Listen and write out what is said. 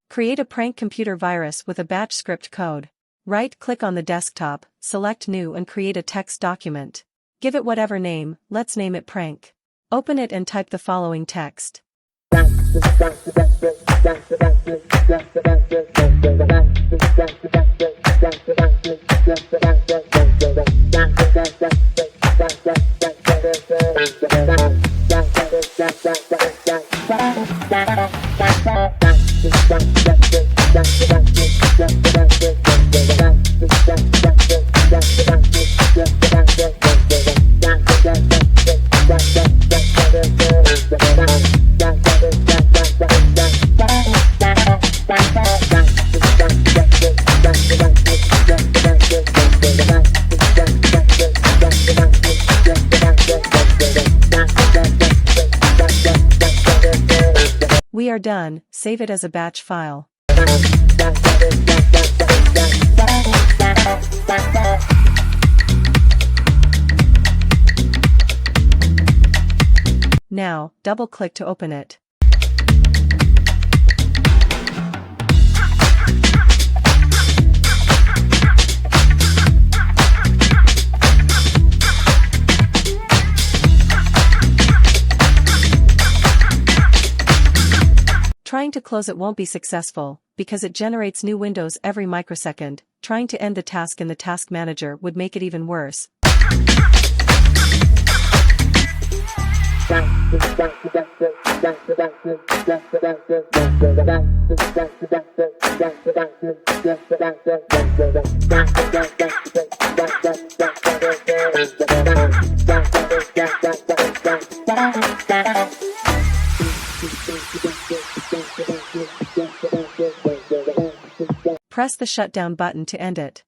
Create a prank computer virus with a batch script code. Right-click on the desktop, select New and create a text document. Give it whatever name, let's name it Prank. Open it and type the following text. We are done, save it as a batch file. Now, double-click to open it. Trying to close it won't be successful, because it generates new windows every microsecond. Trying to end the task in the task manager would make it even worse. Press the shutdown button to end it.